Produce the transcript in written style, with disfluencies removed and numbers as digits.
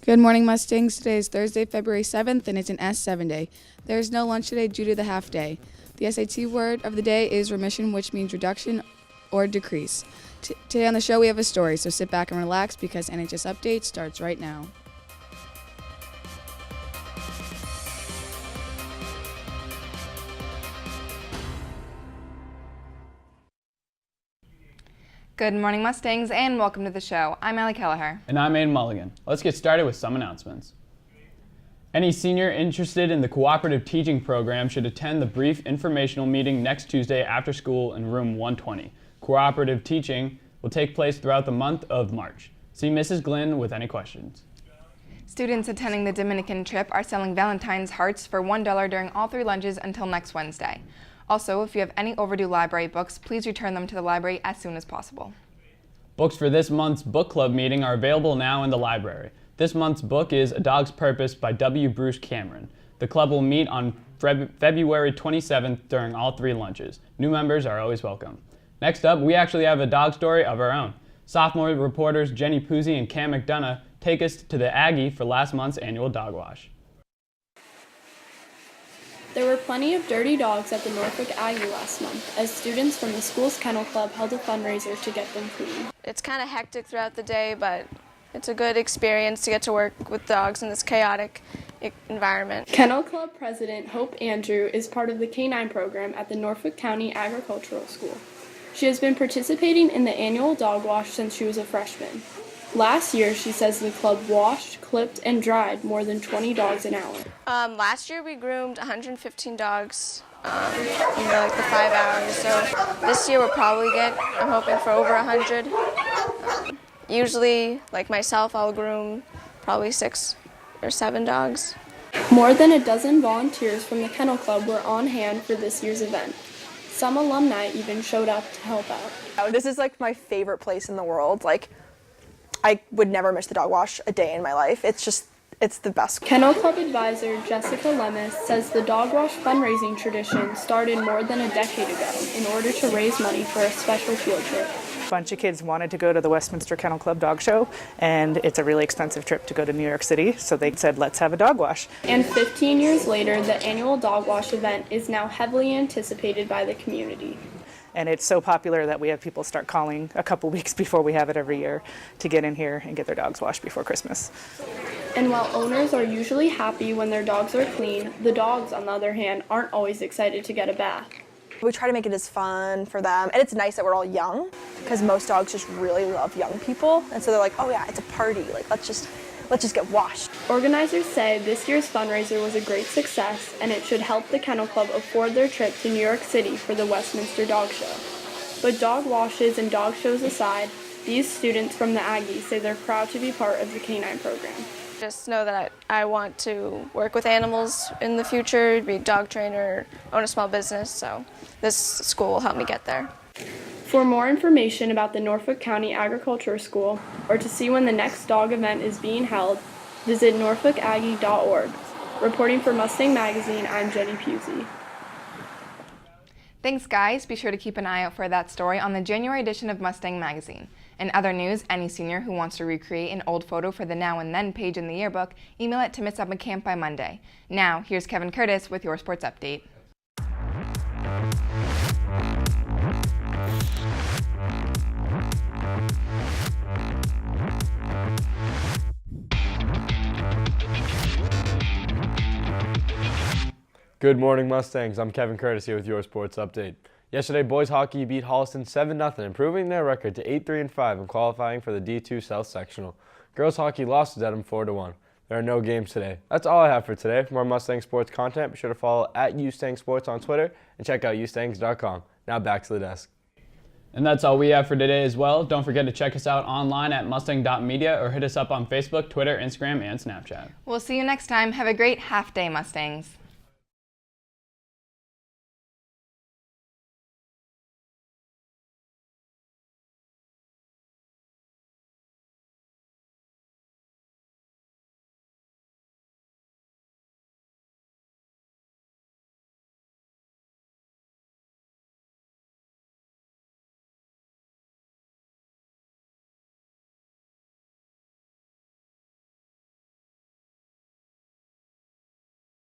Good morning, Mustangs. Today is Thursday, February 7th, and it's an S7 day. There is no lunch today due to the half day. The SAT word of the day is remission, which means reduction or decrease. Today on the show, we have a story, so sit back and relax because NHS Update starts right now. Good morning, Mustangs, and welcome to the show. I'm Allie Kelleher. And I'm Aiden Mulligan. Let's get started with some announcements. Any senior interested in the cooperative teaching program should attend the brief informational meeting next Tuesday after school in room 120. Cooperative teaching will take place throughout the month of March. See Mrs. Glynn with any questions. Students attending the Dominican trip are selling Valentine's hearts for $1 during all 3 lunches until next Wednesday. Also, if you have any overdue library books, please return them to the library as soon as possible. Books for this month's book club meeting are available now in the library. This month's book is A Dog's Purpose by W. Bruce Cameron. The club will meet on February 27th during all 3 lunches. New members are always welcome. Next up, we actually have a dog story of our own. Sophomore reporters Jenny Puzzi and Cam McDonough take us to the Aggie for last month's annual dog wash. There were plenty of dirty dogs at the Norfolk Aggie last month, as students from the school's kennel club held a fundraiser to get them clean. It's kind of hectic throughout the day, but it's a good experience to get to work with dogs in this chaotic environment. Kennel Club President Hope Andrew is part of the Canine program at the Norfolk County Agricultural School. She has been participating in the annual dog wash since she was a freshman. Last year, she says the club washed, clipped, and dried more than 20 dogs an hour. Last year we groomed 115 dogs, like the 5 hours. So this year we'll probably I'm hoping for over 100. Usually, like myself, I'll groom probably 6 or 7 dogs. More than a dozen volunteers from the Kennel Club were on hand for this year's event. Some alumni even showed up to help out. This is like my favorite place in the world. I would never miss the dog wash a day in my life. It's the best. Kennel Club advisor Jessica Lemus says the dog wash fundraising tradition started more than a decade ago in order to raise money for a special field trip. A bunch of kids wanted to go to the Westminster Kennel Club Dog Show, and it's a really expensive trip to go to New York City, so they said, let's have a dog wash. And 15 years later, the annual dog wash event is now heavily anticipated by the community. And it's so popular that we have people start calling a couple weeks before we have it every year to get in here and get their dogs washed before Christmas. And while owners are usually happy when their dogs are clean, the dogs, on the other hand, aren't always excited to get a bath. We try to make it as fun for them, and it's nice that we're all young, because most dogs just really love young people, and so they're like, oh yeah, it's a party, let's just get washed. Organizers say this year's fundraiser was a great success, and it should help the Kennel Club afford their trip to New York City for the Westminster Dog Show. But dog washes and dog shows aside, these students from the Aggies say they're proud to be part of the Canine program. Just know that I want to work with animals in the future, be a dog trainer, own a small business, so this school will help me get there. For more information about the Norfolk County Agricultural School, or to see when the next dog event is being held, visit norfolkaggie.org. Reporting for Mustang Magazine, I'm Jenny Puzzi. Thanks, guys. Be sure to keep an eye out for that story on the January edition of Mustang Magazine. In other news, any senior who wants to recreate an old photo for the Now and Then page in the yearbook, email it to Miss Camp by Monday. Now, here's Kevin Curtis with your sports update. Good morning, Mustangs. I'm Kevin Curtis here with your sports update. Yesterday, boys hockey beat Holliston 7-0, improving their record to 8-3-5 and qualifying for the D2 South Sectional. Girls hockey lost to Dedham 4-1. There are no games today. That's all I have for today. For more Mustang sports content, be sure to follow @UstangSports on Twitter and check out ustangs.com. Now back to the desk. And that's all we have for today as well. Don't forget to check us out online at mustang.media or hit us up on Facebook, Twitter, Instagram, and Snapchat. We'll see you next time. Have a great half day, Mustangs.